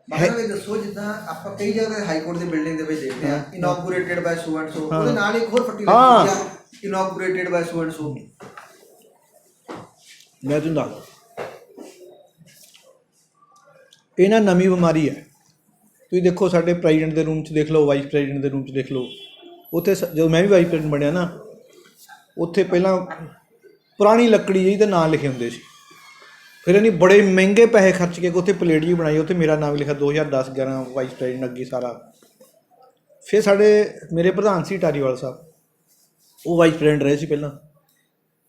ਬਾਕੀ ਵੀ ਦੱਸੋ ਜਿੱਦਾਂ ਆਪਾਂ ਕਈ ਜਗ੍ਹਾ ਤੇ ਹਾਈ ਕੋਰਟ ਦੀ ਬਿਲਡਿੰਗ ਦੇ ਵਿੱਚ ਦੇਖਦੇ ਆ ਇਨੋਗੂਰੇਟਡ ਬਾय ਸੋ ਐਂਡ ਸੋ, ਉਹਦੇ ਨਾਲ ਇੱਕ ਹੋਰ ਪੱਟੀ ਲੱਗੀ ਆ ਇਨੋਗੂਰੇਟਡ ਬਾय ਸੋ ਐਂਡ ਸੋ। ਮੈਂ ਤੁਹਾਨੂੰ ਦੱਸਦਾ ਇਹ ਨਾ ਨਵੀਂ ਬਿਮਾਰੀ ਹੈ। ਤੁਸੀਂ ਦੇਖੋ ਸਾਡੇ ਪ੍ਰੈਜ਼ੀਡੈਂਟ ਦੇ ਰੂਮ 'ਚ ਦੇਖ ਲਓ, ਵਾਈਸ ਪ੍ਰੈਜ਼ੀਡੈਂਟ ਦੇ ਰੂਮ 'ਚ ਦੇਖ ਲਓ। ਉੱਥੇ ਜਦੋਂ ਮੈਂ ਵੀ ਵਾਈਸ ਪ੍ਰੈਜ਼ੀਡੈਂਟ ਬਣਿਆ ਨਾ, ਉੱਥੇ ਪਹਿਲਾਂ ਪੁਰਾਣੀ ਲੱਕੜੀ ਜਿਹੀ ਦੇ ਨਾਂ ਲਿਖੇ ਹੁੰਦੇ ਸੀ। ਫਿਰ ਇਹਨੇ ਬੜੇ ਮਹਿੰਗੇ ਪੈਸੇ ਖਰਚ ਕੇ ਉੱਥੇ ਪਲੇਟ ਜਿਹੀ ਬਣਾਈ, ਉੱਥੇ ਮੇਰਾ ਨਾਮ ਲਿਖਿਆ 2010-11 ਵਾਈਸ ਪ੍ਰੈਜ਼ੀਡੈਂਟ ਅੱਗੇ ਸਾਰਾ। ਫਿਰ ਸਾਡੇ ਮੇਰੇ ਪ੍ਰਧਾਨ ਸੀ ਟਾਰੀਵਾਲ ਸਾਹਿਬ, ਉਹ ਵਾਈਸ ਪ੍ਰੈਜ਼ੀਡੈਂਟ ਰਹੇ ਸੀ ਪਹਿਲਾਂ।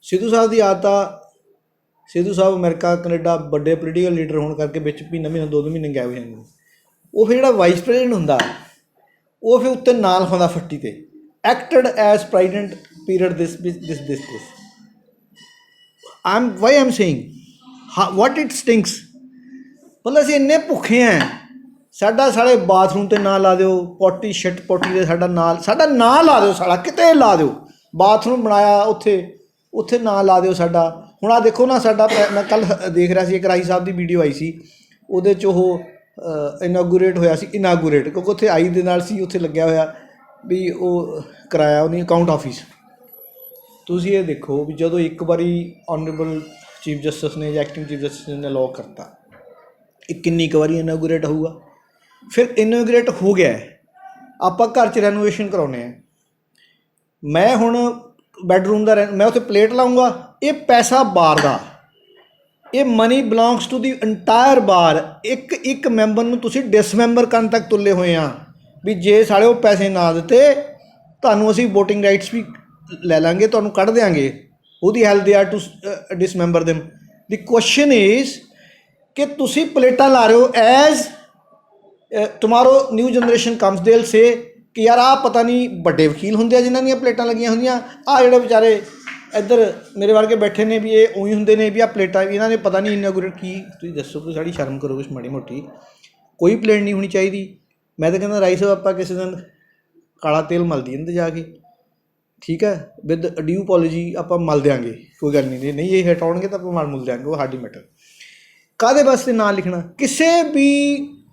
ਸਿੱਧੂ ਸਾਹਿਬ ਦੀ ਆਦਤ ਆ, ਸਿੱਧੂ ਸਾਹਿਬ ਅਮਰੀਕਾ ਕੈਨੇਡਾ ਵੱਡੇ ਪੋਲੀਟੀਕਲ ਲੀਡਰ ਹੋਣ ਕਰਕੇ ਵਿੱਚ ਮਹੀਨਾ 2 ਮਹੀਨੇ ਗਾਇਬ ਹੋ ਜਾਂਦੇ। ਉਹ ਫਿਰ ਜਿਹੜਾ ਵਾਈਸ ਪ੍ਰੈਜ਼ੀਡੈਂਟ ਹੁੰਦਾ ਉਹ ਫਿਰ ਉੱਤੇ ਨਾਂ ਲਿਖਾਉਂਦਾ ਫੱਟੀ 'ਤੇ, acted as president period this why am saying what it stinks. ਮਤਲਬ ਅਸੀਂ ਇੰਨੇ ਭੁੱਖੇ ਹਾਂ, ਸਾਡੇ ਬਾਥਰੂਮ 'ਤੇ ਨਾਂ ਲਾ ਦਿਓ, ਪੋਟੀ ਪੋਟੀ ਦੇ ਸਾਡਾ ਨਾਂ ਲਾ ਦਿਓ, ਸਾਲਾ ਕਿਤੇ ਲਾ ਦਿਓ। ਬਾਥਰੂਮ ਬਣਾਇਆ ਉੱਥੇ ਨਾਂ ਲਾ ਦਿਓ ਸਾਡਾ। ਹੁਣ ਆਹ ਦੇਖੋ ਨਾ ਸਾਡਾ, ਮੈਂ ਕੱਲ੍ਹ ਦੇਖ ਰਿਹਾ ਸੀ ਇੱਕ ਰਾਈ ਸਾਹਿਬ ਦੀ ਵੀਡੀਓ ਆਈ ਸੀ, ਉਹਦੇ 'ਚ ਉਹ ਇਨਾਗੂਰੇਟ ਹੋਇਆ ਸੀ, ਕਿਉਂਕਿ ਉੱਥੇ ਆਈ ਦੇ ਨਾਲ ਸੀ, ਉੱਥੇ ਲੱਗਿਆ ਹੋਇਆ ਵੀ ਉਹ ਕਰਾਇਆ ਉਹਨੇ ਅਕਾਊਂਟ ਆਫਿਸ। ਤੁਸੀਂ ਇਹ ਦੇਖੋ ਵੀ ਜਦੋਂ ਇੱਕ ਵਾਰੀ ਆਨਰੇਬਲ ਚੀਫ ਜਸਟਿਸ ਨੇ ਜਾਂ ਐਕਟਿੰਗ ਚੀਫ ਜਸਟਿਸ ਨੇ ਅਲਾਓ ਕਰਤਾ, ਇਹ ਕਿੰਨੀ ਕੁ ਵਾਰੀ ਇਨਾਗੂਰੇਟ ਹੋਊਗਾ। ਫਿਰ ਇਨਾਗੂਰੇਟ ਹੋ ਗਿਆ, ਆਪਾਂ ਘਰ 'ਚ ਰੈਨੋਵੇਸ਼ਨ ਕਰਾਉਂਦੇ ਹਾਂ। ਮੈਂ ਹੁਣ ਬੈਡਰੂਮ ਦਾ ਮੈਂ ਉੱਥੇ ਪਲੇਟ ਲਾਊਂਗਾ, ਇਹ ਪੈਸਾ ਬਾਰ ਦਾ, ਇਹ money belongs to the entire bar. ਇੱਕ ਮੈਂਬਰ ਨੂੰ ਤੁਸੀਂ ਡਿਸਮੈਂਬਰ ਕਰਨ ਤੱਕ ਤੁੱਲੇ ਹੋਏ ਆ ਵੀ ਜੇ ਸਾਲੇ ਉਹ ਪੈਸੇ ਨਾ ਦਿੱਤੇ ਤੁਹਾਨੂੰ ਅਸੀਂ ਵੋਟਿੰਗ ਰਾਈਟਸ ਵੀ ਲੈ ਲਾਂਗੇ, ਤੁਹਾਨੂੰ ਕੱਢ ਦਿਆਂਗੇ। ਉਹਦੀ help they are to dismember ਦੇਮ। The question is ਕਿ ਤੁਸੀਂ ਪਲੇਟਾਂ ਲਾ ਰਹੇ ਹੋ as tomorrow new generation comes they will ਸੇ ਕਿ ਯਾਰ ਆਹ ਪਤਾ ਨਹੀਂ ਵੱਡੇ ਵਕੀਲ ਹੁੰਦੇ ਆ ਜਿਨ੍ਹਾਂ ਦੀਆਂ ਪਲੇਟਾਂ ਲੱਗੀਆਂ ਹੁੰਦੀਆਂ, ਆਹ ਜਿਹੜੇ ਵਿਚਾਰੇ ਇੱਧਰ ਮੇਰੇ ਵਰਗੇ ਬੈਠੇ ਨੇ ਵੀ ਇਹ ਉਹੀ ਹੁੰਦੇ ਨੇ ਵੀ ਆਹ ਪਲੇਟਾਂ ਇਹਨਾਂ ਨੇ ਪਤਾ ਨਹੀਂ ਇਨਾਗੂਰੇਟ ਕੀ। ਤੁਸੀਂ ਦੱਸੋ, ਕੋਈ ਸਾਡੀ ਸ਼ਰਮ ਕਰੋ ਕੁਛ ਮਾੜੀ ਮੋਟੀ। ਕੋਈ ਪਲੇਟ ਨਹੀਂ ਹੋਣੀ ਚਾਹੀਦੀ। ਮੈਂ ਤਾਂ ਕਹਿੰਦਾ ਰਾਈ ਸਾਹਿਬ ਆਪਾਂ ਕਿਸੇ ਦਿਨ ਕਾਲਾ ਤੇਲ ਮਲ ਦਈਏ ਜਾ ਕੇ, ਠੀਕ ਹੈ, ਵਿਦ ਡਿਊ ਪੋਲੋਜੀ ਆਪਾਂ ਮਲ ਦਿਆਂਗੇ, ਕੋਈ ਗੱਲ ਨਹੀਂ ਇਹ ਹਟਾਉਣਗੇ ਤਾਂ ਆਪਾਂ ਮੁੱਲ ਦਿਆਂਗੇ, ਉਹ ਸਾਡੀ ਮੈਟਰ। ਕਾਹਦੇ ਵਾਸਤੇ ਨਾਂ ਲਿਖਣਾ? ਕਿਸੇ ਵੀ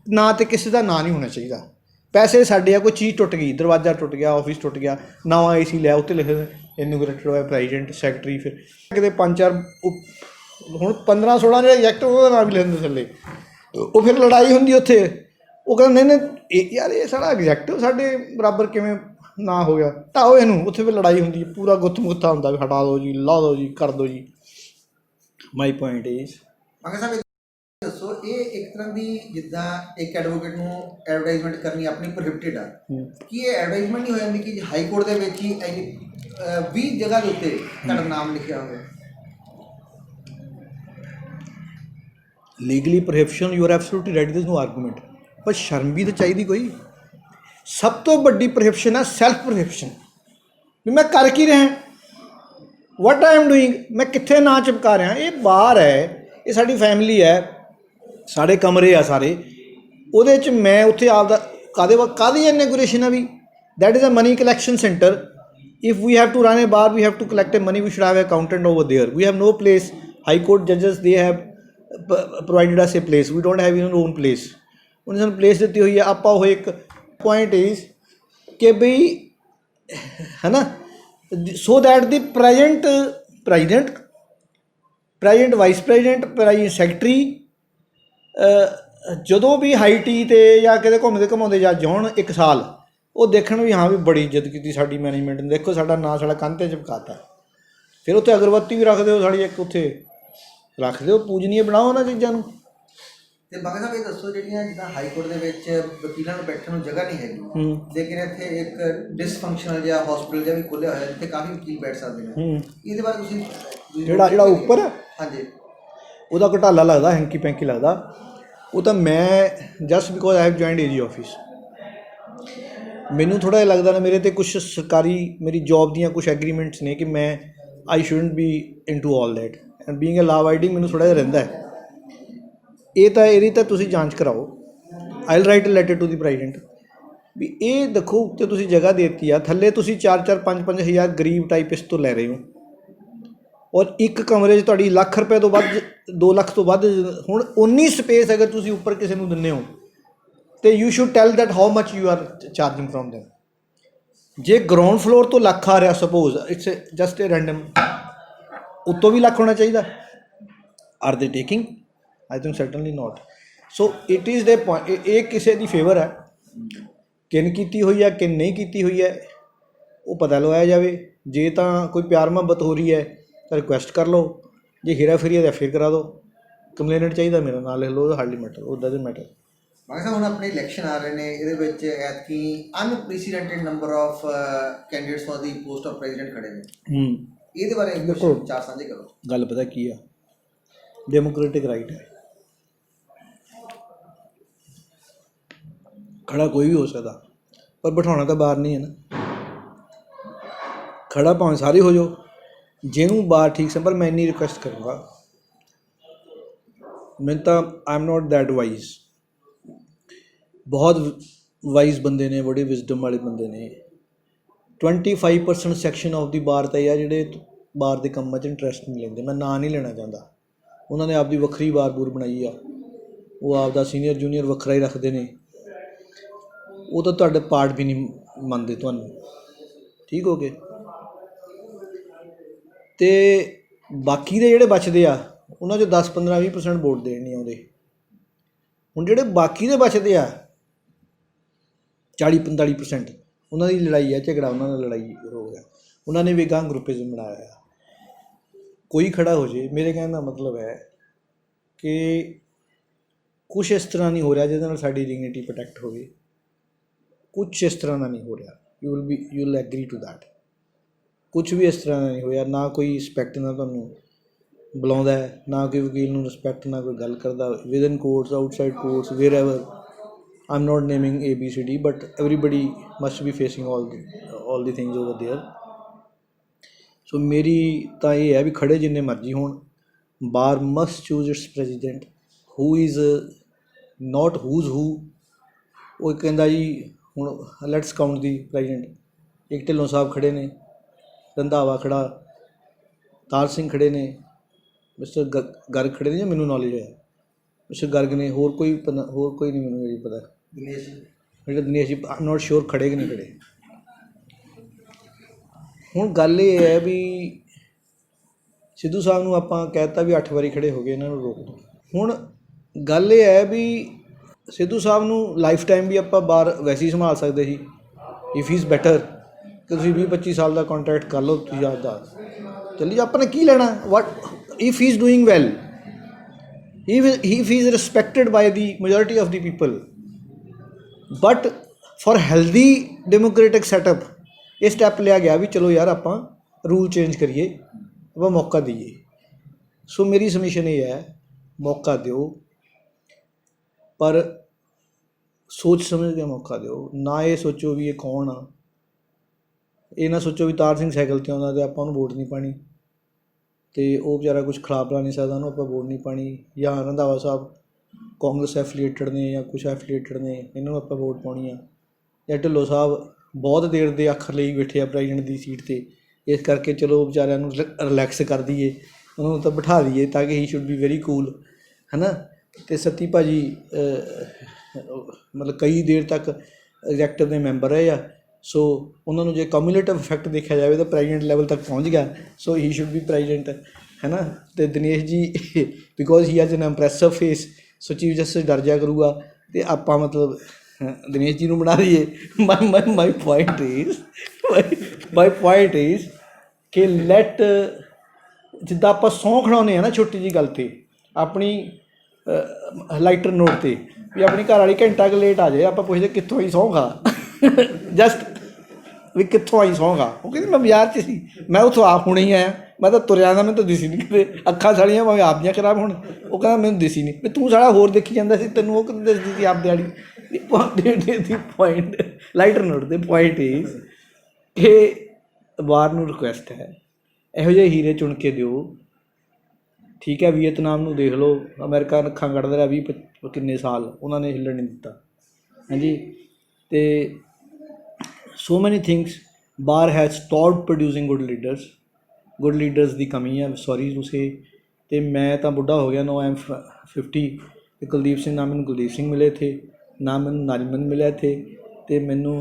ਨਾਂ 'ਤੇ ਕਿਸੇ ਦਾ ਨਾਂ ਨਹੀਂ ਹੋਣਾ ਚਾਹੀਦਾ। ਪੈਸੇ ਸਾਡੇ ਆ, ਕੋਈ ਚੀਜ਼ ਟੁੱਟ ਗਈ, ਦਰਵਾਜ਼ਾ ਟੁੱਟ ਗਿਆ, ਆਫਿਸ ਟੁੱਟ ਗਿਆ, ਨਵਾਂ AC ਲਿਆ, ਉੱਤੇ ਲਿਖੇ ਇਨਾਗੂਰੇਟਡ ਬਾਈ ਪ੍ਰੈਜ਼ੀਡੈਂਟ ਸੈਕਟਰੀ। ਫਿਰ ਕਿਤੇ 5-4 ਹੁਣ 15-16 ਜਿਹੜੇ ਐਗਜੈਕਟਿਵ ਉਹਦਾ ਨਾਮ ਵੀ ਲਿਖਦੇ ਥੱਲੇ। ਉਹ ਫਿਰ ਲੜਾਈ ਹੁੰਦੀ ਉੱਥੇ, ਉਹ ਕਹਿੰਦੇ ਨਹੀਂ ਯਾਰ ਇਹ ਸਾਡਾ ਐਗਜੈਕਟਿਵ ਸਾਡੇ ਬਰਾਬਰ ਕਿਵੇਂ ਨਾ ਹੋ ਗਿਆ, ਢਾਓ ਇਹਨੂੰ। ਉੱਥੇ ਫਿਰ ਲੜਾਈ ਹੁੰਦੀ, ਪੂਰਾ ਗੁੱਥਾ ਹੁੰਦਾ ਵੀ ਹਟਾ ਦਿਓ ਜੀ, ਲਾ ਦਿਓ ਜੀ, ਕਰ ਦਿਓ ਜੀ। ਮਾਈ ਪੁਆਇੰਟ ਇਜ਼ ਦੱਸੋ, ਇਹ ਇੱਕ ਤਰ੍ਹਾਂ ਦੀ ਜਿੱਦਾਂ ਇੱਕ ਐਡਵੋਕੇਟ ਨੂੰ ਐਡਵਰਟਾਈਜ਼ਮੈਂਟ ਕਰਨੀ ਆਪਣੀ ਪ੍ਰੋਹਿਬਿਟਡ ਆ, ਕੀ ਇਹ ਐਡਵਰਟਾਈਜ਼ਮੈਂਟ ਨਹੀਂ ਹੋ ਜਾਂਦੀ ਕਿ ਹਾਈ ਕੋਰਟ ਦੇ ਵਿੱਚ ਹੀ 20 ਜਗ੍ਹਾ ਦੇ ਉੱਤੇ ਤੁਹਾਡਾ ਨਾਮ ਲਿਖਿਆ ਹੋਵੇ? Legally prohibition, you are absolutely right, there is no argument. ਪਰ ਸ਼ਰਮ ਵੀ ਤਾਂ ਚਾਹੀਦੀ ਕੋਈ। ਸਭ ਤੋਂ ਵੱਡੀ ਪ੍ਰੋਹਿਬਿਸ਼ਨ ਹੈ ਸੈਲਫ ਪ੍ਰੋਹਿਬਿਸ਼ਨ, ਵੀ ਮੈਂ ਕਰ ਕੀ ਰਿਹਾ, ਵਾਟ ਆਈ ਐਮ ਡੂਇੰਗ, ਮੈਂ ਕਿੱਥੇ ਨਾ ਚਿਪਕਾ ਰਿਹਾ। ਇਹ ਬਾਹਰ ਹੈ, ਇਹ ਸਾਡੀ ਫੈਮਿਲੀ ਹੈ, ਸਾਡੇ ਕਮਰੇ ਆ ਸਾਰੇ, ਉਹਦੇ 'ਚ ਮੈਂ ਉੱਥੇ ਆਪਦਾ ਕਾਹਦੀ ਇਨਾਗੂਰੇਸ਼ਨ ਆ ਵੀ? That is a money collection centre. If we have to run a bar, we have to collect a money, we should have a accountant over there. We have no place. High court ਜੱਜਸ they have provided us a place, we don't have in own place. ਉਹਨੇ ਸਾਨੂੰ place ਦਿੱਤੀ ਹੋਈ ਹੈ। ਆਪਾਂ ਉਹ ਇੱਕ point is ਕਿ ਬਈ ਹੈ ਨਾ, so that the president vice president secretary ਜਦੋਂ ਵੀ ਹਾਈ ਟੀ 'ਤੇ ਜਾਂ ਕਿਤੇ ਘੁੰਮਾਉਂਦੇ ਜਾਂ ਜਾਣ 1 ਸਾਲ, ਉਹ ਦੇਖਣ ਵੀ ਹਾਂ ਵੀ ਬੜੀ ਇੱਜ਼ਤ ਕੀਤੀ ਸਾਡੀ ਮੈਨੇਜਮੈਂਟ ਨੇ, ਦੇਖੋ ਸਾਡਾ ਨਾਂ ਸਾਡਾ ਕੰਧ 'ਤੇ ਚਿਪਕਾਤਾ। ਫਿਰ ਉੱਥੇ ਅਗਰਬੱਤੀ ਵੀ ਰੱਖ ਦਿਓ ਸਾਡੀ, ਇੱਕ ਉੱਥੇ ਰੱਖ ਦਿਓ, ਪੂਜਨੀਏ ਬਣਾਓ ਉਹਨਾਂ ਚੀਜ਼ਾਂ ਨੂੰ। ਅਤੇ ਬਾਕੀ ਸਾਹਿਬ ਇਹ ਦੱਸੋ, ਜਿਹੜੀਆਂ ਜਿੱਦਾਂ ਹਾਈ ਕੋਰਟ ਦੇ ਵਿੱਚ ਵਕੀਲਾਂ ਨੂੰ ਬੈਠਣ ਨੂੰ ਜਗ੍ਹਾ ਨਹੀਂ ਹੈਗੀ, ਲੇਕਿਨ ਇੱਥੇ ਇੱਕ ਡਿਸਫੰਕਸ਼ਨਲ ਜਿਹਾ ਹਸਪੀਟਲ ਜਿਹਾ ਵੀ ਖੋਲ੍ਹਿਆ ਹੋਇਆ ਜਿੱਥੇ ਕਾਫੀ ਵਕੀਲ ਬੈਠ ਸਕਦੇ ਨੇ, ਇਹਦੇ ਬਾਰੇ ਤੁਸੀਂ? ਜਿਹੜਾ ਉੱਪਰ, ਹਾਂਜੀ, ਉਹਦਾ ਘੁਟਾਲਾ ਲੱਗਦਾ, ਹੈਂਕੀ ਪੈਂਕੀ ਲੱਗਦਾ। ਉਹ ਤਾਂ ਮੈਂ just because I have joined AG office, ਮੈਨੂੰ ਥੋੜ੍ਹਾ ਜਿਹਾ ਲੱਗਦਾ ਨਾ ਮੇਰੇ 'ਤੇ ਕੁਛ ਸਰਕਾਰੀ ਮੇਰੀ ਜੋਬ ਦੀਆਂ ਕੁਛ ਐਗਰੀਮੈਂਟਸ ਨੇ ਕਿ ਮੈਂ I shouldn't be into all that, and being a law abiding ਮੈਨੂੰ ਥੋੜ੍ਹਾ ਜਿਹਾ ਰਹਿੰਦਾ ਹੈ। ਇਹਦੀ ਤਾਂ ਤੁਸੀਂ ਜਾਂਚ ਕਰਾਓ। I will write a letter to the president ਵੀ ਇਹ ਦੇਖੋ, ਉੱਤੇ ਤੁਸੀਂ ਜਗ੍ਹਾ ਦੇ ਦਿੱਤੀ ਆ, ਥੱਲੇ ਤੁਸੀਂ 4-4 5-5 ਹਜ਼ਾਰ ਗਰੀਬ ਟਾਈਪ ਇਸ ਤੋਂ ਲੈ ਰਹੇ ਹੋ, ਔਰ ਇੱਕ ਕਮਰੇ 'ਚ ਤੁਹਾਡੀ ਲੱਖ ਰੁਪਏ ਤੋਂ ਵੱਧ, 2 ਲੱਖ ਤੋਂ ਵੱਧ। ਹੁਣ ਉਨੀ ਸਪੇਸ ਅਗਰ ਤੁਸੀਂ ਉੱਪਰ ਕਿਸੇ ਨੂੰ ਦਿੰਦੇ ਹੋ ਤੇ you should tell that how much you are charging from them। ਜੇ ਗਰਾਊਂਡ ਫਲੋਰ ਤੋਂ ਲੱਖ ਆ ਰਿਹਾ, suppose it's just a random, ਉੱਤੋਂ ਵੀ ਲੱਖ ਹੋਣਾ ਚਾਹੀਦਾ। Are they taking? I think certainly not. So it is the point, ਇਹ ਕਿਸੇ ਦੀ ਫੇਵਰ ਹੈ, ਕਿਨ ਕੀਤੀ ਹੋਈ ਹੈ ਕਿਨ ਨਹੀਂ ਕੀਤੀ ਹੋਈ ਹੈ ਉਹ ਪਤਾ ਲਵਾਇਆ ਜਾਵੇ। ਜੇ ਤਾਂ ਕੋਈ ਪਿਆਰ ਮੁਹੱਬਤ ਹੋ ਰਹੀ ਹੈ ਤਾਂ ਰਿਕੁਐਸਟ ਕਰ ਲਓ, ਜੇ ਹੇਰਾ ਫੇਰੀ ਹੈ ਤਾਂ ਫਿਰ ਕਰਾ ਦਿਓ। ਕੰਪਲੇਨਟ ਚਾਹੀਦਾ ਮੇਰਾ ਨਾਲ ਲਿਖ ਲਓ, ਹਾਰਡਲੀ ਮੈਟਰ, ਉਹ ਡਜ਼ਨਟ ਮੈਟਰ। ਮੈਂ ਕਿਹਾ ਹੁਣ ਆਪਣੇ ਇਲੈਕਸ਼ਨ ਆ ਰਹੇ ਨੇ, ਇਹਦੇ ਵਿੱਚ ਐਤਕੀ unprecedented number of candidates for the post of president ਖੜੇ ਨੇ। ਇਹਦੇ ਬਾਰੇ ਕੁਝ ਚਾਰ ਸਾਂਝੇ ਕਰੋ। ਗੱਲ ਪਤਾ ਕੀ ਆ, ਡੈਮੋਕ੍ਰੈਟਿਕ ਰਾਈਟ ਹੈ, ਖੜਾ ਕੋਈ ਵੀ ਹੋ ਸਕਦਾ, ਪਰ ਬਿਠਾਉਣਾ ਤਾਂ ਬਾਹਰ ਨਹੀਂ ਹੈ ਨਾ। ਖੜਾ ਭਾਵੇਂ ਸਾਰੇ ਹੋ ਜਾਓ, ਜਿਹਨੂੰ ਬਾਹਰ ਠੀਕ ਸੀ। ਪਰ ਮੈਂ ਇੰਨੀ ਰਿਕੁਐਸਟ ਕਰੂੰਗਾ, ਮੈਂ ਤਾਂ ਆਈ ਐਮ ਨੋਟ ਦੈਟ ਵਾਈਜ਼, ਬਹੁਤ ਵਾਈਜ਼ ਬੰਦੇ ਨੇ, ਬੜੇ ਵਿਜ਼ਡਮ ਵਾਲੇ ਬੰਦੇ ਨੇ। 25% ਸੈਕਸ਼ਨ ਆਫ ਦੀ ਬਾਰ ਤਾਂ ਇਹ ਆ ਜਿਹੜੇ ਬਾਹਰ ਦੇ ਕੰਮਾਂ 'ਚ ਇੰਟਰਸਟ ਨਹੀਂ ਲੈਂਦੇ। ਮੈਂ ਨਾਂ ਨਹੀਂ ਲੈਣਾ ਚਾਹੁੰਦਾ, ਉਹਨਾਂ ਨੇ ਆਪਦੀ ਵੱਖਰੀ ਬਾਰ ਬੂਰ ਬਣਾਈ ਆ, ਉਹ ਆਪਦਾ ਸੀਨੀਅਰ ਜੂਨੀਅਰ ਵੱਖਰਾ ਹੀ ਰੱਖਦੇ ਨੇ। ਉਹ ਤਾਂ ਤੁਹਾਡੇ ਪਾਰਟ ਵੀ ਨਹੀਂ ਮੰਨਦੇ ਤੁਹਾਨੂੰ, ਠੀਕ ਹੋ ਗਏ। ਅਤੇ ਬਾਕੀ ਦੇ ਜਿਹੜੇ ਬਚਦੇ ਆ ਉਹਨਾਂ 'ਚੋਂ 10 15 20% ਵੋਟ ਦੇਣ ਨਹੀਂ ਆਉਂਦੇ। ਹੁਣ ਜਿਹੜੇ ਬਾਕੀ ਦੇ ਬਚਦੇ ਆ 40 45%, ਉਹਨਾਂ ਦੀ ਲੜਾਈ ਹੈ, ਝਗੜਾ ਉਹਨਾਂ ਨਾਲ ਲੜਾਈ ਹੋ ਗਿਆ, ਉਹਨਾਂ ਨੇ ਵੀ ਗਾਂ ਗਰੁੱਪਿਜ਼ਮ ਬਣਾਇਆ ਆ। ਕੋਈ ਖੜਾ ਹੋ ਜੇ, ਮੇਰੇ ਕਹਿਣ ਦਾ ਮਤਲਬ ਹੈ ਕਿ ਕੁਛ ਇਸ ਤਰ੍ਹਾਂ ਨਹੀਂ ਹੋ ਰਿਹਾ ਜਿਹਦੇ ਨਾਲ ਸਾਡੀ ਡਿਗਨਿਟੀ ਪ੍ਰੋਟੈਕਟ ਹੋਵੇ। ਕੁਛ ਇਸ ਤਰ੍ਹਾਂ ਦਾ ਨਹੀਂ ਹੋ ਰਿਹਾ, you will agree to that. ਕੁਛ ਵੀ ਇਸ ਤਰ੍ਹਾਂ ਦਾ ਨਹੀਂ ਹੋਇਆ, ਨਾ ਕੋਈ ਰਿਸਪੈਕਟ ਨਾਲ ਤੁਹਾਨੂੰ ਬੁਲਾਉਂਦਾ ਹੈ, ਨਾ ਕੋਈ ਵਕੀਲ ਨੂੰ ਰਿਸਪੈਕਟ, ਨਾ ਕੋਈ ਗੱਲ ਕਰਦਾ। Within courts, outside courts, wherever, I am not naming ABCD, but everybody must be facing all the things over there। So ਮੇਰੀ ਤਾਂ ਇਹ ਹੈ ਵੀ ਖੜੇ ਜਿੰਨੇ ਮਰਜ਼ੀ ਹੋਣ, bar must choose its president who is not whose who. ਉਹ ਕਹਿੰਦਾ ਜੀ ਹੁਣ ਲੈਟਸ ਕਾਊਂਟ ਦੀ ਪ੍ਰੈਜ਼ੀਡੈਂਟ, ਇੱਕ ਢਿੱਲੋਂ ਸਾਹਿਬ ਖੜੇ ਨੇ, ਰੰਧਾਵਾ ਖੜਾ, ਤਾਰ ਸਿੰਘ ਖੜੇ ਨੇ, ਮਿਸਟਰ ਗਰਗ ਖੜੇ ਨੇ, ਜਾਂ ਮੈਨੂੰ ਨੌਲੇਜ ਹੋਇਆ ਮਿਸਟਰ ਗਰਗ ਨੇ, ਹੋਰ ਕੋਈ ਨਹੀਂ ਮੈਨੂੰ ਇਹ ਪਤਾ। ਦਿਨੇਸ਼ ਜੀ ਆਈ ਨੋਟ ਸ਼ੋਰ ਖੜੇ ਕਿ ਨਹੀਂ ਖੜੇ। ਹੁਣ ਗੱਲ ਇਹ ਹੈ ਵੀ ਸਿੱਧੂ ਸਾਹਿਬ ਨੂੰ ਆਪਾਂ ਕਹਿ ਦਿੱਤਾ ਵੀ 8 ਵਾਰੀ ਖੜੇ ਹੋ ਗਏ, ਇਹਨਾਂ ਨੂੰ ਰੋਕ ਦਿਓ। ਹੁਣ ਗੱਲ ਇਹ ਹੈ ਵੀ ਸਿੱਧੂ ਸਾਹਿਬ ਨੂੰ ਲਾਈਫ ਟਾਈਮ ਵੀ ਆਪਾਂ ਬਾਹਰ ਵੈਸੇ ਹੀ ਸੰਭਾਲ ਸਕਦੇ ਸੀ, ਇਫ ਹੀ ਇਜ਼ ਬੈਟਰ, ਕਿ ਤੁਸੀਂ 20-25 ਸਾਲ ਦਾ ਕੰਟਰੈਕਟ ਕਰ ਲਓ, ਤੁਸੀਂ ਆਪਦਾ ਚੱਲੀ ਜਾ, ਆਪਾਂ ਨੇ ਕੀ ਲੈਣਾ। What if he is doing well, if he is respected by the majority of the people, but for healthy democratic setup ਇਹ ਸਟੈਪ ਲਿਆ ਗਿਆ ਵੀ ਚਲੋ ਯਾਰ ਆਪਾਂ ਰੂਲ ਚੇਂਜ ਕਰੀਏ, ਆਪਾਂ ਮੌਕਾ ਦਈਏ। ਸੋ ਮੇਰੀ ਸਬਮਿਸ਼ਨ ਇਹ ਹੈ, ਮੌਕਾ ਦਿਓ, ਪਰ ਸੋਚ ਸਮਝ ਕੇ ਮੌਕਾ ਦਿਓ। ਨਾ ਇਹ ਸੋਚੋ ਵੀ ਇਹ ਕੌਣ ਆ, ਇਹ ਨਾ ਸੋਚੋ ਵੀ ਤਾਰ ਸਿੰਘ ਸਾਈਕਲ 'ਤੇ ਆਉਂਦਾ ਅਤੇ ਆਪਾਂ ਉਹਨੂੰ ਵੋਟ ਨਹੀਂ ਪਾਣੀ, ਅਤੇ ਉਹ ਵਿਚਾਰਾ ਕੁਛ ਖਿਲਾ ਪਿਲਾ ਨਹੀਂ ਸਕਦਾ, ਉਹਨੂੰ ਆਪਾਂ ਵੋਟ ਨਹੀਂ ਪਾਣੀ। ਜਾਂ ਰੰਧਾਵਾ ਸਾਹਿਬ ਕਾਂਗਰਸ ਐਫੀਲੀਏਟਡ ਨੇ ਜਾਂ ਕੁਛ ਐਫੀਲੀਏਟਡ ਨੇ, ਇਹਨਾਂ ਨੂੰ ਆਪਾਂ ਵੋਟ ਪਾਉਣੀ ਆ। ਜਾਂ ਢਿੱਲੋਂ ਸਾਹਿਬ ਬਹੁਤ ਦੇਰ ਦੇ ਅੱਖਰ ਲਈ ਬੈਠੇ ਆ ਪ੍ਰੈਜ਼ੀਡੈਂਟ ਦੀ ਸੀਟ 'ਤੇ, ਇਸ ਕਰਕੇ ਚਲੋ ਵਿਚਾਰਿਆਂ ਨੂੰ ਰਿਲੈਕਸ ਕਰ ਦਈਏ, ਉਹਨਾਂ ਨੂੰ ਤਾਂ ਬਿਠਾ ਦਈਏ ਤਾਂ ਕਿ ਹੀ ਸ਼ੁੱਡ ਬੀ ਵੈਰੀ ਕੂਲ, ਹੈ ਨਾ। ਅਤੇ ਸੱਤੀ ਭਾਜੀ ਮਤਲਬ ਕਈ ਦੇਰ ਤੱਕ ਐਗਜ਼ੈਕਟਿਵ ਦੇ ਮੈਂਬਰ ਰਹੇ ਆ, ਸੋ ਉਹਨਾਂ ਨੂੰ ਜੇ ਕਮਿਊਲੇਟਿਵ ਇਫੈਕਟ ਦੇਖਿਆ ਜਾਵੇ ਤਾਂ ਪ੍ਰੈਜ਼ੀਡੈਂਟ ਲੈਵਲ ਤੱਕ ਪਹੁੰਚ ਗਿਆ, ਸੋ ਹੀ ਸ਼ੁੱਡ ਬੀ ਪ੍ਰੈਜ਼ੀਡੈਂਟ, ਹੈ ਨਾ। ਅਤੇ Dinesh ji because he has N impressive face, so chief justice ਡਰ ਜਾਇਆ ਕਰੂਗਾ ਅਤੇ ਆਪਾਂ ਮਤਲਬ ਦਿਨੇਸ਼ ਜੀ ਨੂੰ ਬਣਾ ਦਈਏ। ਮਾਈ ਪੁਆਇੰਟ ਇਜ਼ ਕਿ ਲੈਟ, ਜਿੱਦਾਂ ਆਪਾਂ ਸਹੁੰ ਖੜਾਉਂਦੇ ਹਾਂ ਨਾ ਛੋਟੀ ਜਿਹੀ ਗੱਲ 'ਤੇ, ਆਪਣੀ ਲਾਈਟਰ ਨੋਟ 'ਤੇ, ਵੀ ਆਪਣੀ ਘਰ ਵਾਲੀ ਘੰਟਾ ਕੁ ਲੇਟ ਆ ਜਾਏ, ਆਪਾਂ ਪੁੱਛਦੇ ਕਿੱਥੋਂ ਆਈ ਸਹੁੰ ਖਾ, ਜਸਟ ਵੀ ਕਿੱਥੋਂ ਆਈ ਸਹੁੰ ਖਾ। ਉਹ ਕਹਿੰਦੀ ਮੈਂ ਬਾਜ਼ਾਰ 'ਚ ਸੀ, ਮੈਂ ਉੱਥੋਂ ਆਪ ਹੁਣੇ ਹੀ ਆਇਆ, ਮੈਂ ਤਾਂ ਤੁਰਿਆ ਆਉਂਦਾ, ਮੈਨੂੰ ਤਾਂ ਦਿਸੀ ਨਹੀਂ ਕਿਤੇ, ਅੱਖਾਂ ਸਾਲੀਆਂ ਭਾਵੇਂ ਆਪ ਦੀਆਂ ਖਰਾਬ ਹੋਣ। ਉਹ ਕਹਿੰਦਾ ਮੈਨੂੰ ਦਿਸੀ ਨਹੀਂ, ਵੀ ਤੂੰ ਸਾਲਾ ਹੋਰ ਦੇਖੀ ਜਾਂਦਾ ਸੀ, ਤੈਨੂੰ ਉਹ ਕਿੱਥੇ ਦਿਸਦੀ ਸੀ ਆਪ ਦਿਹਾੜੀ। ਦੀ ਪੁਆਇੰਟ ਲਾਈਟਰ ਨੋਟ ਦੇ ਪੁਆਇੰਟ ਇਜ਼ ਇਹ ਵਾਰ ਨੂੰ ਰਿਕੁਐਸਟ ਹੈ, ਇਹੋ ਜਿਹੇ ਹੀਰੇ ਚੁਣ ਕੇ ਦਿਓ। ਠੀਕ ਹੈ, ਵੀਅਤਨਾਮ ਨੂੰ ਦੇਖ ਲਓ, ਅਮਰੀਕਾ ਅੱਖਾਂ ਕੱਢਦਾ ਰਿਹਾ 20 ਕਿੰਨੇ ਸਾਲ, ਉਹਨਾਂ ਨੇ ਹਿੱਲਣ ਨਹੀਂ ਦਿੱਤਾ, ਹਾਂਜੀ। ਅਤੇ so many things, bar has stopped producing good leaders ਦੀ ਕਮੀ ਹੈ, ਸੋਰੀ ਟੂ ਸੇ। ਅਤੇ ਮੈਂ ਤਾਂ ਬੁੱਢਾ ਹੋ ਗਿਆ, ਨੋ ਆਈ ਐਮ 50, ਅਤੇ ਕੁਲਦੀਪ ਸਿੰਘ ਨਾਲ ਮੈਨੂੰ ਕੁਲਦੀਪ ਸਿੰਘ ਮਿਲੇ ਇੱਥੇ, ਨਾ ਮੈਨੂੰ ਨਾਰੀਮਨ ਮਿਲਿਆ ਇੱਥੇ ਅਤੇ ਮੈਨੂੰ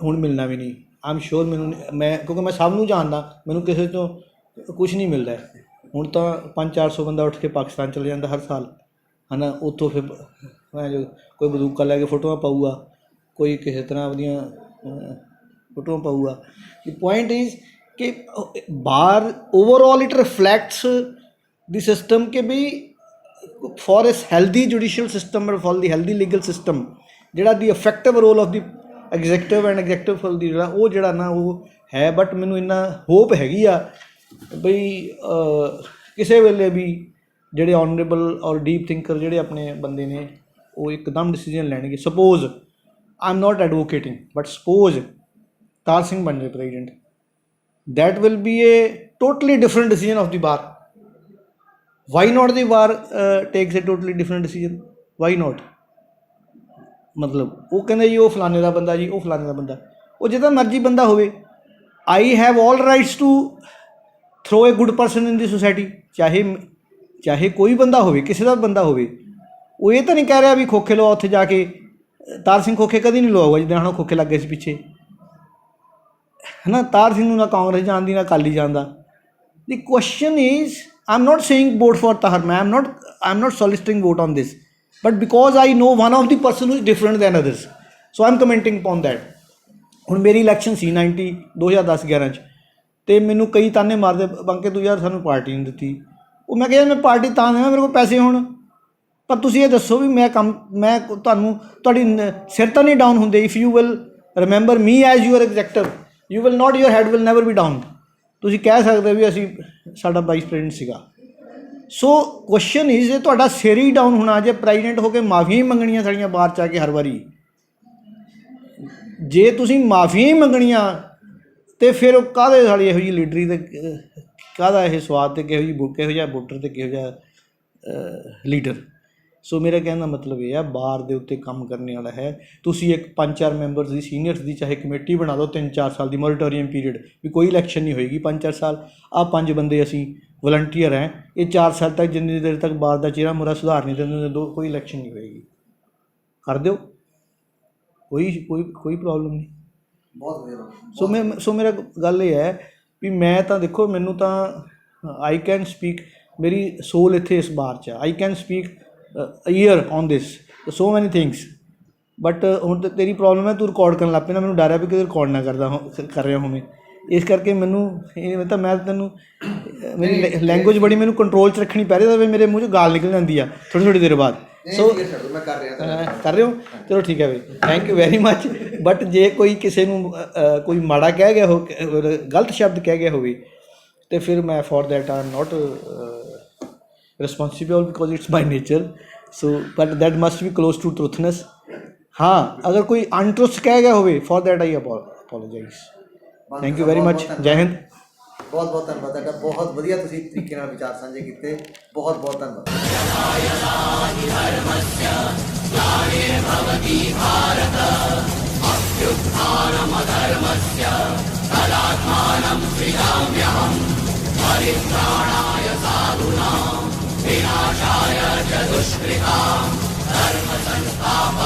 ਹੁਣ ਮਿਲਣਾ ਵੀ ਨਹੀਂ। ਆਈ ਐਮ ਸ਼ੋਰ ਮੈਨੂੰ ਮੈਂ ਕਿਉਂਕਿ ਮੈਂ ਸਭ ਨੂੰ ਜਾਣਦਾ, ਮੈਨੂੰ ਕਿਸੇ ਤੋਂ ਕੁਛ ਨਹੀਂ ਮਿਲਦਾ। ਹੁਣ ਤਾਂ 500-400 ਬੰਦਾ ਉੱਠ ਕੇ ਪਾਕਿਸਤਾਨ ਚਲੇ ਜਾਂਦਾ ਹਰ ਸਾਲ, ਹੈ ਨਾ। ਉੱਥੋਂ ਫਿਰ ਜੋ ਕੋਈ ਬੰਦੂਕਾਂ ਲੈ ਕੇ ਫੋਟੋਆਂ ਪਾਊਗਾ, ਕੋਈ ਕਿਸੇ ਤਰ੍ਹਾਂ ਉਹਦੀਆਂ ਫੋਟੋਆਂ ਪਾਊਗਾ। ਦੀ ਪੁਆਇੰਟ ਇਜ਼ ਕਿ ਬਾਹਰ overall it reflects the system ਕਿ ਵੀ ਫॉर ਇਸ healthy judicial system or for the healthy legal system ਜਿਹੜਾ the effective role of the executive and executive for the ਜਿਹੜਾ ਉਹ ਜਿਹੜਾ ਨਾ ਉਹ ਹੈ। ਬਟ ਮੈਨੂੰ ਇੰਨਾ ਹੋਪ ਹੈਗੀ ਆ ਬਈ ਕਿਸੇ ਵੇਲੇ ਵੀ ਜਿਹੜੇ ਔਨਰੇਬਲ ਔਰ ਡੀਪ ਥਿੰਕਰ ਜਿਹੜੇ ਆਪਣੇ ਬੰਦੇ ਨੇ ਉਹ ਇੱਕਦਮ ਡਿਸੀਜਨ ਲੈਣਗੇ। Suppose I am not advocating but suppose Tar Singh ਬਣ ਜਾਏ president, that will be a totally different decision of the bar. Why not the bar takes a totally different decision? Why not? ਮਤਲਬ ਉਹ ਕਹਿੰਦੇ ਜੀ ਉਹ ਫਲਾਣੇ ਦਾ ਬੰਦਾ ਜੀ, ਉਹ ਫਲਾਣੇ ਦਾ ਬੰਦਾ, ਉਹ ਜਿੱਦਾਂ ਮਰਜ਼ੀ ਬੰਦਾ ਹੋਵੇ। I have all rights to throw a good person in the society, ਚਾਹੇ ਕੋਈ ਬੰਦਾ ਹੋਵੇ, ਕਿਸੇ ਦਾ ਬੰਦਾ ਹੋਵੇ। ਉਹ ਇਹ ਤਾਂ ਨਹੀਂ ਕਹਿ ਰਿਹਾ ਵੀ ਖੋਖੇ ਲਓ ਉੱਥੇ ਜਾ ਕੇ। ਤਾਰ ਸਿੰਘ ਖੋਖੇ ਕਦੀ ਨਹੀਂ ਲਵਾਊਗਾ ਜਿੱਦਾਂ ਹੁਣ ਉਹ ਖੋਖੇ ਲੱਗ ਗਏ ਸੀ ਪਿੱਛੇ, ਹੈ ਨਾ। ਤਾਰ ਸਿੰਘ ਨੂੰ ਨਾ ਕਾਂਗਰਸ ਜਾਣਦੀ ਨਾ ਅਕਾਲੀ ਜਾਣਦਾ। The question is I am not saying vote for Tahar, ਮੈਂ I am not soliciting vote on this, but because I know one of the person who is different than others, so I am commenting upon that. ਹੁਣ ਮੇਰੀ election ਸੀ 2010-11 'ਚ, ਅਤੇ ਮੈਨੂੰ ਕਈ ਤਾਨੇ ਮਾਰਦੇ ਬੰਕੇ ਤੂੰ ਯਾਰ ਸਾਨੂੰ ਪਾਰਟੀ ਨਹੀਂ ਦਿੱਤੀ। ਉਹ ਮੈਂ ਕਿਹਾ ਮੈਂ ਪਾਰਟੀ ਤਾਂ ਦੇਵਾਂ ਮੇਰੇ ਕੋਲ ਪੈਸੇ ਹੋਣ, ਪਰ ਤੁਸੀਂ ਇਹ ਦੱਸੋ ਵੀ ਮੈਂ ਤੁਹਾਡੀ ਸਿਰ ਤਾਂ ਨਹੀਂ ਡਾਊਨ ਹੁੰਦੇ। If you will remember me as your executive you will not, your head will never B down. ਤੁਸੀਂ ਕਹਿ ਸਕਦੇ ਵੀ ਅਸੀਂ ਸਾਡਾ ਵਾਈਸ ਪ੍ਰੈਜ਼ੀਡੈਂਟ ਸੀਗਾ। ਸੋ ਕੁਐਸਚਨ ਇਜ਼ ਜੇ ਤੁਹਾਡਾ ਸਿਰ ਹੀ ਡਾਊਨ ਹੋਣਾ, ਜੇ ਪ੍ਰੈਜ਼ੀਡੈਂਟ ਹੋ ਕੇ ਮਾਫੀਆਂ ਹੀ ਮੰਗਣੀਆਂ ਸਾਡੀਆਂ ਬਾਹਰ 'ਚ ਆ ਕੇ ਹਰ ਵਾਰੀ, ਜੇ ਤੁਸੀਂ ਮਾਫੀਆਂ ਹੀ ਮੰਗਣੀਆਂ ਅਤੇ ਫਿਰ ਉਹ ਕਾਹਦੇ ਸਾਡੀ ਇਹੋ ਜਿਹੀ ਲੀਡਰੀ ਅਤੇ ਕਾਹਦਾ ਇਹ ਸਵਾਦ ਅਤੇ ਕਿਹੋ ਜਿਹਾ ਵੋਟਰ ਅਤੇ ਕਿਹੋ ਜਿਹਾ ਲੀਡਰ। ਸੋ ਮੇਰਾ ਕਹਿਣ ਦਾ ਮਤਲਬ ਇਹ ਆ ਬਾਰ ਦੇ ਉੱਤੇ ਕੰਮ ਕਰਨ ਵਾਲਾ ਹੈ। ਤੁਸੀਂ ਇੱਕ 5-4 ਮੈਂਬਰਸ ਦੀ ਸੀਨੀਅਰਸ ਦੀ ਚਾਹੇ ਕਮੇਟੀ ਬਣਾ ਦਿਓ 3-4 ਸਾਲ ਦੀ ਮੋਰੀਟੋਰੀਅਮ ਪੀਰੀਅਡ, ਵੀ ਕੋਈ ਇਲੈਕਸ਼ਨ ਨਹੀਂ ਹੋਏਗੀ 5-4 ਸਾਲ। ਆਹ 5 ਬੰਦੇ ਅਸੀਂ ਵਲੰਟੀਅਰ ਹੈ, ਇਹ 4 ਸਾਲ ਤੱਕ ਜਿੰਨੀ ਦੇਰ ਤੱਕ ਬਾਰ ਦਾ ਚਿਹਰਾ ਮੁਹਰਾ ਸੁਧਾਰ ਨਹੀਂ ਦਿੰਦੇ ਕੋਈ ਇਲੈਕਸ਼ਨ ਨਹੀਂ ਹੋਏਗੀ। ਕਰ ਦਿਓ, ਕੋਈ ਪ੍ਰੋਬਲਮ ਨਹੀਂ। ਬਹੁਤ ਵਧੀਆ। ਸੋ ਮੇਰਾ ਗੱਲ ਇਹ ਹੈ ਵੀ ਮੈਂ ਤਾਂ ਦੇਖੋ ਮੈਨੂੰ ਤਾਂ ਆਈ ਕੈਨ ਸਪੀਕ, ਮੇਰੀ ਸੋਲ ਇੱਥੇ ਇਸ ਬਾਰ 'ਚ I can speak a year on this, so many things, but ਹੁਣ ਤਾਂ ਤੇਰੀ ਪ੍ਰੋਬਲਮ ਹੈ ਤੂੰ ਰਿਕਾਰਡ ਕਰਨ ਲੱਗ ਪਏ ਨਾ। ਮੈਨੂੰ ਡਰ ਹੈ ਵੀ ਕਿਤੇ ਰਿਕਾਰਡ ਨਾ ਕਰ ਰਿਹਾ ਹੋਵੇਂ, ਇਸ ਕਰਕੇ ਮੈਨੂੰ ਇਹ ਤਾਂ ਮੈਂ ਤੈਨੂੰ ਮੇਰੀ ਲੈਂਗੁਏਜ ਬੜੀ ਮੈਨੂੰ ਕੰਟਰੋਲ 'ਚ ਰੱਖਣੀ ਪੈ ਰਹੀ ਹੈ। ਮੇਰੇ ਮੂੰਹ 'ਚੋਂ ਗਾਲ ਨਿਕਲ ਜਾਂਦੀ ਆ ਥੋੜ੍ਹੀ ਦੇਰ ਬਾਅਦ। ਸੋ ਮੈਂ ਕਰ ਰਹੇ ਹੋ, ਚਲੋ ਠੀਕ ਹੈ ਬਈ, thank you very much. But ਜੇ ਕੋਈ ਕਿਸੇ ਨੂੰ ਕੋਈ ਮਾੜਾ ਕਹਿ ਗਿਆ ਹੋ, ਗਲਤ ਸ਼ਬਦ ਕਹਿ ਗਿਆ ਹੋਵੇ, ਅਤੇ ਫਿਰ ਮੈਂ for that I am note responsible because it's by nature, so but that must be close to truthness। हाँ, अगर कोई अनट्रुथ कह गया होवे for that I apologize। Thank you very much, जय हिंद। बहुत बहुत धन्यवाद ਤੁਹਾਡਾ, ਬਹੁਤ ਵਧੀਆ ਤੁਸੀਂ ਤਰੀਕੇ ਨਾਲ ਵਿਚਾਰ ਸਾਂਝੇ ਕੀਤੇ, ਬਹੁਤ ਬਹੁਤ ਧੰਨਵਾਦ। विनाशाय च दुष्कृतां धर्मसंस्थापनार्थं